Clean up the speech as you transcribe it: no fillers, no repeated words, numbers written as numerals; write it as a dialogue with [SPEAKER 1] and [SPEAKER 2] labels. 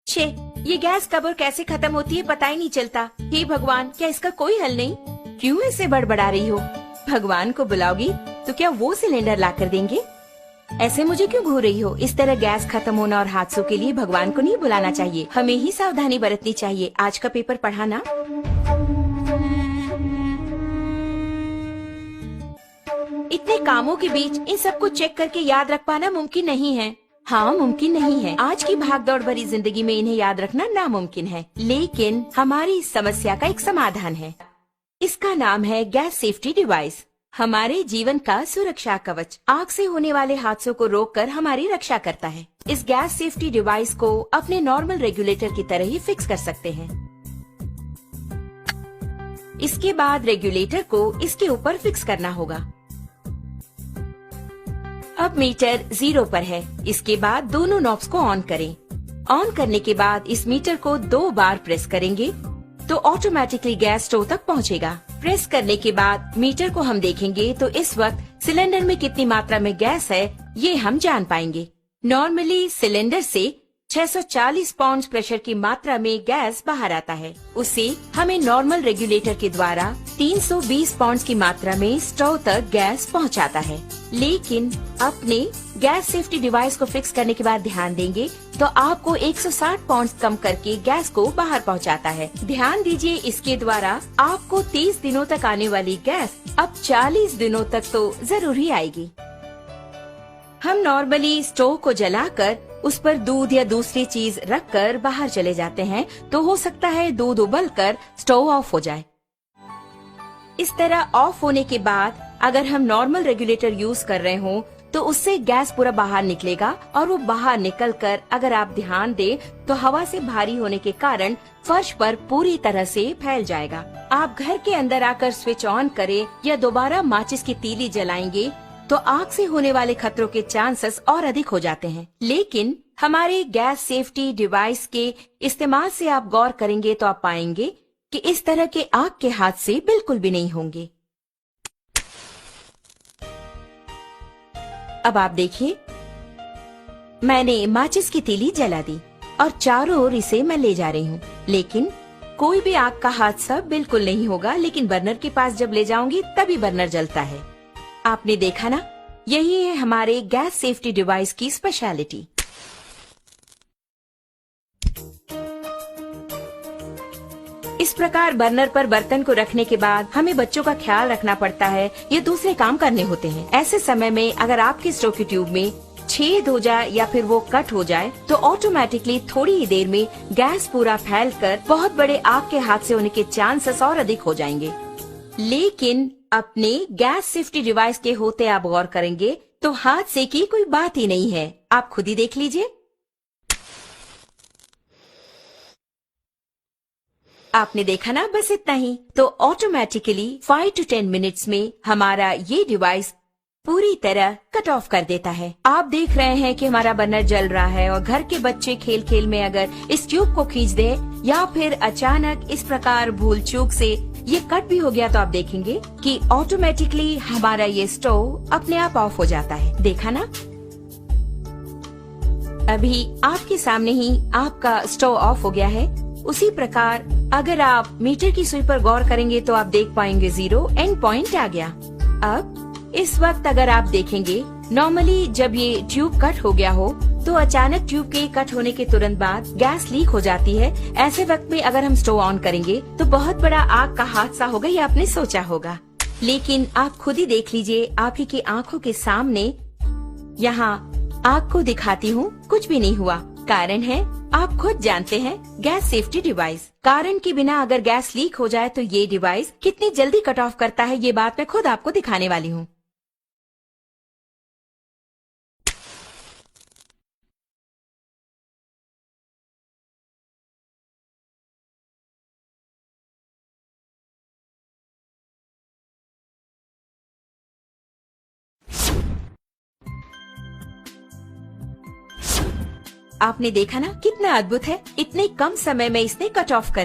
[SPEAKER 1] छे, ये गैस कब और कैसे खत्म होती है पता ही नहीं चलता। हे भगवान, क्या इसका कोई हल नहीं? क्यों ऐसे बड़बड़ा रही हो? भगवान को बुलाओगी तो क्या वो सिलेंडर ला कर देंगे? ऐसे मुझे क्यों घूर रही हो? इस तरह गैस खत्म होना और हादसों के लिए भगवान को नहीं बुलाना चाहिए, हमें ही सावधानी बरतनी चाहिए। आज का पेपर पढ़ा ना? इतने कामों के बीच इन सबको चेक करके याद रख पाना मुमकिन नहीं है। हाँ, मुमकिन नहीं है। आज की भागदौड़ भरी जिंदगी में इन्हें याद रखना नामुमकिन है, लेकिन हमारी इस समस्या का एक समाधान है। इसका नाम है गैस सेफ्टी डिवाइस। हमारे जीवन का सुरक्षा कवच आग से होने वाले हादसों को रोककर हमारी रक्षा करता है। इस गैस सेफ्टी डिवाइस को अपने नॉर्मल रेगुलेटर की तरह ही फिक्स कर सकते हैं। इसके बाद रेगुलेटर को इसके ऊपर फिक्स करना होगा। अब मीटर 0 पर है। इसके बाद दोनों नॉब्स को ऑन करें। ऑन करने के बाद इस मीटर को 2 बार प्रेस करेंगे तो ऑटोमेटिकली गैस स्टोव तक पहुंचेगा। प्रेस करने के बाद मीटर को हम देखेंगे तो इस वक्त सिलेंडर में कितनी मात्रा में गैस है ये हम जान पाएंगे। नॉर्मली सिलेंडर से 640 पाउंड प्रेशर की मात्रा में गैस बाहर आता है। उसे हमें नॉर्मल रेगुलेटर के द्वारा 320 पाउंड की मात्रा में स्टोव तक गैस पहुंचाता है। लेकिन अपने गैस सेफ्टी डिवाइस को फिक्स करने के बाद ध्यान देंगे तो आपको 160 पाउंड कम करके गैस को बाहर पहुंचाता है। ध्यान दीजिए, इसके द्वारा आपको 30 दिनों तक आने वाली गैस अब 40 दिनों तक तो जरूर ही आएगी। हम नॉर्मली स्टोव को जलाकर उस पर दूध या दूसरी चीज रखकर बाहर चले जाते हैं तो हो सकता है दूध उबलकर स्टोव ऑफ हो जाए। इस तरह ऑफ होने के बाद अगर हम नॉर्मल रेगुलेटर यूज कर रहे हों तो उससे गैस पूरा बाहर निकलेगा और वो बाहर निकलकर अगर आप ध्यान दें तो हवा से भारी होने के कारण फर्श पर पूरी तरह से फैल जाएगा। आप घर के अंदर आकर स्विच ऑन करें या दोबारा माचिस की तीली जलाएंगे तो आग से होने वाले खतरों के चांसेस और अधिक हो जाते हैं। लेकिन हमारे गैस सेफ्टी डिवाइस के इस्तेमाल से आप गौर करेंगे तो आप पाएंगे कि इस तरह के आग के हादसे बिल्कुल भी नहीं होंगे। अब आप देखिए, मैंने माचिस की तीली जला दी और चारों ओर इसे मैं ले जा रही हूँ, लेकिन कोई भी आग का हादसा बिल्कुल नहीं होगा। लेकिन बर्नर के पास जब ले जाऊंगी तभी बर्नर जलता है। आपने देखा ना, यही है हमारे गैस सेफ्टी डिवाइस की स्पेशलिटी। इस प्रकार बर्नर पर बर्तन को रखने के बाद हमें बच्चों का ख्याल रखना पड़ता है या दूसरे काम करने होते हैं। ऐसे समय में अगर आपके स्टोव की ट्यूब में छेद हो जाए या फिर वो कट हो जाए तो ऑटोमेटिकली थोड़ी ही देर में गैस पूरा फैलकर बहुत बड़े आग के हादसे होने के चांसेस और अधिक हो जाएंगे। लेकिन अपने गैस सेफ्टी डिवाइस के होते आप गौर करेंगे तो हादसे की कोई बात ही नहीं है। आप खुद ही देख लीजिए। आपने देखा ना, बस इतना ही। तो ऑटोमेटिकली 5 to 10 मिनट्स में हमारा ये डिवाइस पूरी तरह कट ऑफ कर देता है। आप देख रहे हैं कि हमारा बर्नर जल रहा है और घर के बच्चे खेल खेल में अगर इस ट्यूब को खींच दे या फिर अचानक इस प्रकार भूल चूक से ये कट भी हो गया तो आप देखेंगे कि ऑटोमेटिकली हमारा ये स्टोव अपने आप ऑफ हो जाता है। देखा ना, अभी आपके सामने ही आपका स्टोव ऑफ हो गया है। उसी प्रकार अगर आप मीटर की सुई पर गौर करेंगे तो आप देख पाएंगे 0 एंड पॉइंट आ गया। अब इस वक्त अगर आप देखेंगे, नॉर्मली जब ये ट्यूब कट हो गया हो तो अचानक ट्यूब के कट होने के तुरंत बाद गैस लीक हो जाती है। ऐसे वक्त में अगर हम स्टोव ऑन करेंगे तो बहुत बड़ा आग का हादसा होगा, ये आपने सोचा होगा। लेकिन आप खुद ही देख लीजिए, आप ही की आंखों के सामने यहाँ आग को दिखाती हूँ, कुछ भी नहीं हुआ। कारण है, आप खुद जानते हैं, गैस सेफ्टी डिवाइस। कारण के बिना अगर गैस लीक हो जाए तो ये डिवाइस कितनी जल्दी कट ऑफ करता है, ये बात मैं खुद आपको दिखाने वाली हूँ। आपने देखा ना कितना अद्भुत है, इतने कम समय में इसने कट ऑफ कर